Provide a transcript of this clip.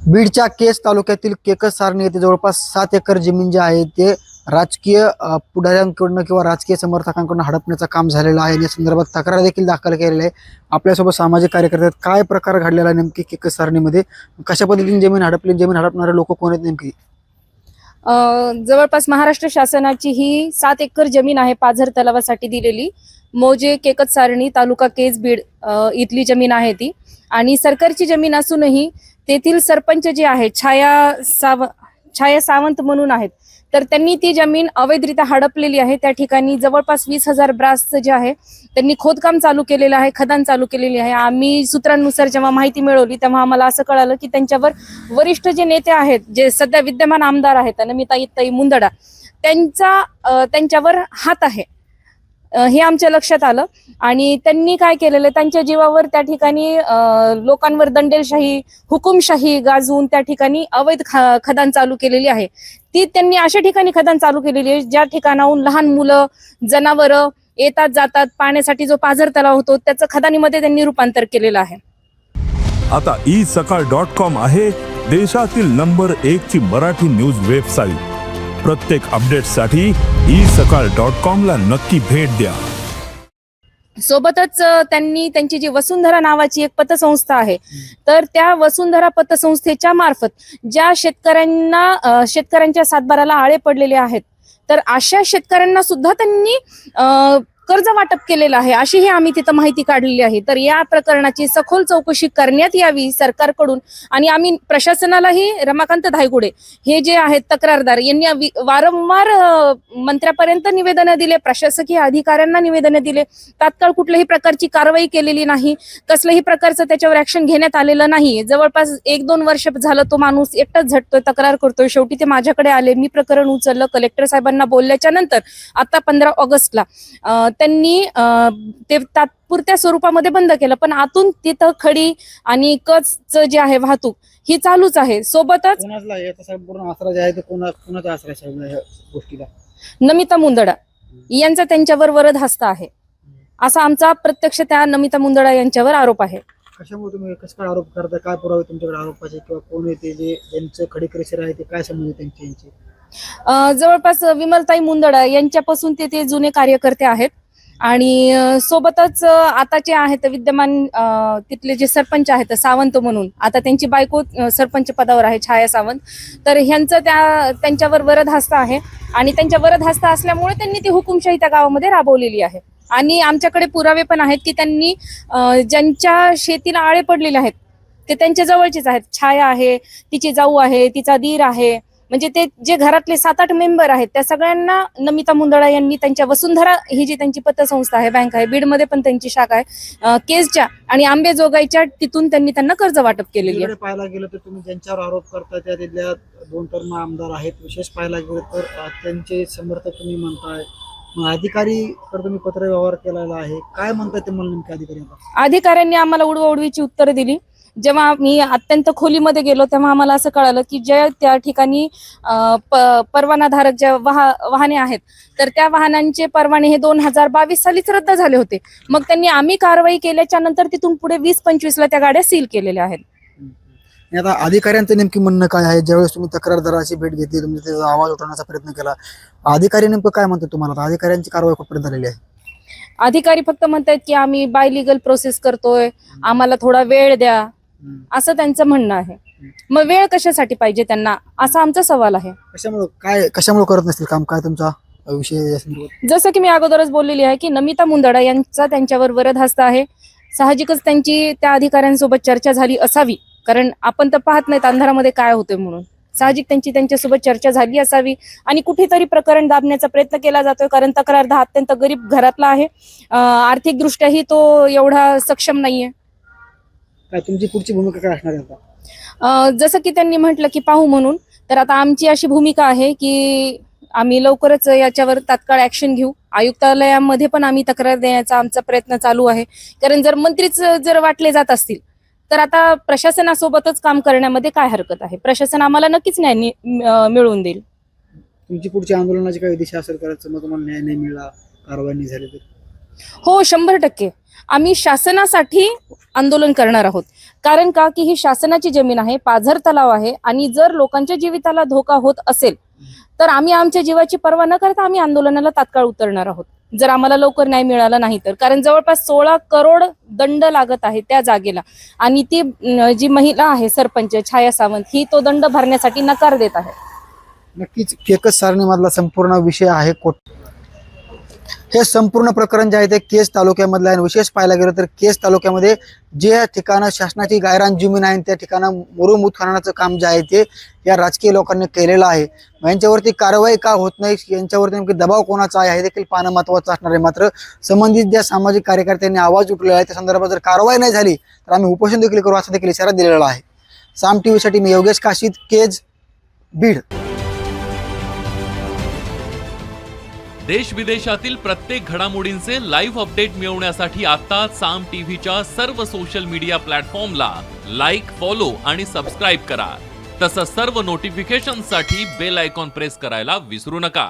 बीडच्या केज तालुक्यातील केकस सारणी येथे जवळपास 7 एकर जमीन जी आहे ते राजकीय पुढाऱ्यांकडून किंवा राजकीय समर्थकांकडून हडपण्याचं काम झालेलं आहे। या संदर्भात तक्रार देखील दाखल केलेली आहे। आपल्यासोबत सामाजिक कार्यकर्ते आहेत। काय प्रकार घडलेला आहे नेमकी केकस सारणीमध्ये, कशा पद्धतीने जमीन हडपली, जमीन हडपणारे लोक कोण आहेत नेमकी? जवळपास महाराष्ट्र शासनाची ही 7 एकर जमीन आहे पाझर तलावासाठी दिलेली। मोजे केकत सारणी तालुका केज बीड इथली जमीन आहे ती, आणि सरकारची जमीन असूनही तेथील सरपंच जे आहे छाया सावंत म्हणून आहेत, तर त्यांनी ती जमीन अवैधरित्या हडपलेली आहे। त्या ठिकाणी जवळपास 20,000 ब्रासचं जे आहे त्यांनी खोदकाम चालू केलेलं आहे, खदान चालू केलेली आहे। आम्ही सूत्रांनुसार जेव्हा माहिती मिळवली तेव्हा आम्हाला असं कळालं की त्यांच्यावर वरिष्ठ जे नेते आहेत, जे सध्या विद्यमान आमदार आहेत नमिताताई मुंदडा, त्यांच्यावर हात आहे हे आमच्या लक्षात आलं। आणि त्यांनी काय केलेलं, त्यांच्या जीवावर त्या ठिकाणी लोकांवर दंडेलशाही, हुकुमशाही गाजवून त्या ठिकाणी अवैध खदान चालू केलेली आहे। ती त्यांनी अशा ठिकाणी खदान चालू केलेली आहे ज्या ठिकाणाहून लहान मुलं, जनावरं येतात जातात। पाण्यासाठी जो पाझर तलाव होतो त्याचं खदानीमध्ये त्यांनी रूपांतर केलेलं आहे। आता isakal.com आहे देशातील नंबर 1 ची मराठी न्यूज वेबसाईट। प्रत्येक अपडेटसाठी isakal.com ला नक्की भेट द्या। सोबतच त्यांनी त्यांची जी वसुंधरा नावाची एक पतसंस्था आहे, तर त्या वसुंधरा पतसंस्थेच्या मार्फत ज्या शेतकऱ्यांच्या सातबाराला आळे पडलेले आहेत, तर अशा शेतकऱ्यांना सुद्धा त्यांनी कर्ज वाटप केलेलं आहे, अशीही आम्ही तिथं माहिती काढलेली आहे। तर या प्रकरणाची सखोल चौकशी करण्यात यावी सरकारकडून। आणि आम्ही प्रशासनालाही, रमाकांत धायगुडे हे जे आहेत तक्रारदार, यांनी वारंवार मंत्र्यापर्यंत निवेदनं दिले, प्रशासकीय अधिकाऱ्यांना निवेदनं दिले, तात्काळ कुठल्याही प्रकारची कारवाई केलेली नाही, कसल्याही प्रकारचं त्याच्यावर ऍक्शन घेण्यात आलेलं नाही। जवळपास 1-2 वर्ष झालं तो माणूस एकटाच झटतोय, तक्रार करतोय। शेवटी ते माझ्याकडे आले, मी प्रकरण उचललं, कलेक्टर साहेबांना बोलल्याच्या नंतर आता 15 ऑगस्टला त्यांनी ते तात्पुरत्या स्वरूपामध्ये बंद केलं, पण आतून तिथं खडी आणि कच जे आहे वाहतूक ही चालूच आहे। सोबतच संपूर्ण आसरा जे आहे ते कोणाचा आसरा आहे या गोष्टीला? नमिता मुंदडा यांचा त्यांच्यावर वरद हस्त आहे, असा आमचा प्रत्यक्ष त्या नमिता मुंदडा यांच्यावर आरोप आहे। कशामुळे तुम्ही कसं काय आरोप करता? काय पुरावे तुमच्याकडे आरोपाचे, किंवा कोण येते जे यांचं खडी क्रेशर आहे ते काय संबंध त्यांची? जवळपास विमलताई मुंदडा यांच्यापासून ते जुने कार्यकर्ते आहेत। आणि सोबतच आताचे आहेत विद्यमान तिथले जे सरपंच आहेत सावंत म्हणून, आता त्यांची बायको सरपंच पदावर आहे छाया सावंत, तर ह्यांचं त्यांच्यावर वरद हस्त आहे। आणि त्यांच्या वरद हस्त असल्यामुळे त्यांनी ती हुकुमशाही त्या गावामध्ये राबवलेली आहे। आणि आमच्याकडे पुरावे पण आहेत की त्यांनी ज्यांच्या शेतीला आळे पडलेले आहेत ते त्यांच्या जवळचेच आहेत। छाया आहे, तिची जाऊ आहे, तिचा दीर आहे, म्हणजे ते जे घरातले 7-8 मेंबर आहेत त्या सगळ्यांना नमिता मुंदडा यांनी त्यांच्या वसुंधरा ही जी त्यांची पतसंस्था आहे, बँक आहे, बीडमध्ये पण त्यांची शाखा आहे केजच्या आणि आंबेजोगाईच्या, तिथून त्यांना कर्ज वाटप केलेली आहे। पाहायला गेलं तर तुम्ही ज्यांच्यावर आरोप करता त्या तिथल्या 2 टर्म आमदार आहेत, विशेष पाहायला गेलं तर त्यांचे समर्थक तुम्ही म्हणताय। मग अधिकारी तर तुम्ही पत्र व्यवहार केलेला आहे, काय म्हणतात ते मला नेमके अधिकारी? अधिकाऱ्यांनी आम्हाला उडवाउडवीची उत्तरं दिली। जेव्हा मी अत्यंत खोलीमध्ये गेलो तेव्हा आम्हाला असं कळालं की ज्या त्या ठिकाणी परवानाधारक ज्या वाहने आहेत, तर त्या वाहनांचे परवाने हे 2022 सालीच रद्द झाले होते। मग त्यांनी आम्ही कारवाई केल्याच्या नंतर तिथून पुढे 20-25 ला त्या गाड्या सील केलेल्या आहेत। आता अधिकाऱ्यांचं नेमकी म्हणणं काय आहे? ज्यावेळेस तुम्ही तक्रारदाराची भेट घेतली, तुम्ही त्याचा आवाज उठवण्याचा प्रयत्न केला, अधिकारी नेमकं काय म्हणतात तुम्हाला? अधिकाऱ्यांची कारवाई कुठपर्यंत झालेली आहे? अधिकारी फक्त म्हणतात की आम्ही बाय लिगल प्रोसेस करतोय, आम्हाला थोडा वेळ द्या, असं त्यांचं म्हणणं आहे। मग वेळ कशासाठी पाहिजे त्यांना, असा आमचा सवाल आहे। कशामुळे करत नसतील काम? काय तुमचा विषय? जसं की मी अगोदरच बोललेली आहे की नमिता मुंदडा यांचा त्यांच्यावर वरद हस्त आहे। साहजिकच त्यांची त्या अधिकाऱ्यांसोबत चर्चा झाली असावी, कारण आपण तर पाहत नाहीत अंधारामध्ये काय होतंय म्हणून। साहजिक त्यांच्यासोबत चर्चा झाली असावी आणि कुठेतरी प्रकरण दाबण्याचा प्रयत्न केला जातोय, कारण तक्रारदार अत्यंत गरीब घरातला आहे, आर्थिक दृष्ट्याही तो एवढा सक्षम नाहीये। काय तुमची पुढची भूमिका काय असणार आहे आता? जसं की त्यांनी म्हटलं की पाहू म्हणून, तर आता आमची अशी भूमिका आहे की आम्ही लवकरच याच्यावर तात्काळ ऍक्शन घेऊ। आयुक्तालयामध्ये पण आम्ही तक्रार देण्याचा आमचा प्रयत्न चालू आहे, कारण जर मंत्रीच जर वाटले जात असतील तर आता प्रशासनासोबतच काम करण्यामध्ये काय हरकत आहे? प्रशासन आम्हाला नक्कीच न्याय मिळवून देईल। तुमची पुढची आंदोलनाची काही दिशा असेल, करायचं मग तुम्हाला न्याय नाही मिळाला, कारवाई नाही झाली तर? हो, 100% आम्ही शासनासाठी आंदोलन करणार आहोत. कारण का की ही शासनाची जमीन आहे, पाझर तलाव आहे आणि जर लोकांच्या जीविताला धोका होत असेल तर आम्ही आमच्या जीवाची पर्वा न करता आम्ही आंदोलनाला तात्काळ उतरणार आहोत. जर आम्हाला लवकर न्याय मिळाला नाही तर, कारण जवळपास 16 करोड दंड लागत आहे त्या जागेला आणि ती जी महिला आहे सरपंच छाया सावंत ही तो दंड भरण्यासाठी नकार देत आहे. नक्कीच केकस सारणीमधला संपूर्ण विषय आहे. हे संपूर्ण प्रकरण जे आहे ते केज तालुक्यामधलं आहे. विशेष पाहायला गेलं तर केज तालुक्यामध्ये जे ठिकाणं शासनाची गायरान जमीन आहे त्या ठिकाणं मुरुम उत्खननाचं काम जे आहे ते या राजकीय लोकांनी केलेलं आहे. यांच्यावरती कारवाई का होत नाही, यांच्यावरती नेमकी दबाव कोणाचा आहे हे देखील पाहणं महत्त्वाचं असणार आहे. मात्र संबंधित ज्या सामाजिक कार्यकर्त्यांनी आवाज उठलेला आहे त्या संदर्भात जर कारवाई नाही झाली तर आम्ही उपोषण देखील करू असा देखील इशारा दिलेला आहे. साम टीव्हीसाठी मी योगेश काशीद, केज, बीड. देश विदेशातील प्रत्येक घडामोडींचे लाईव्ह अपडेट मिळवण्यासाठी आता साम टीव्हीच्या सर्व सोशल मीडिया प्लॅटफॉर्मला लाईक, फॉलो आणि सबस्क्राईब करा. तसंच सर्व नोटिफिकेशनसाठी बेल आयकॉन प्रेस करायला विसरू नका.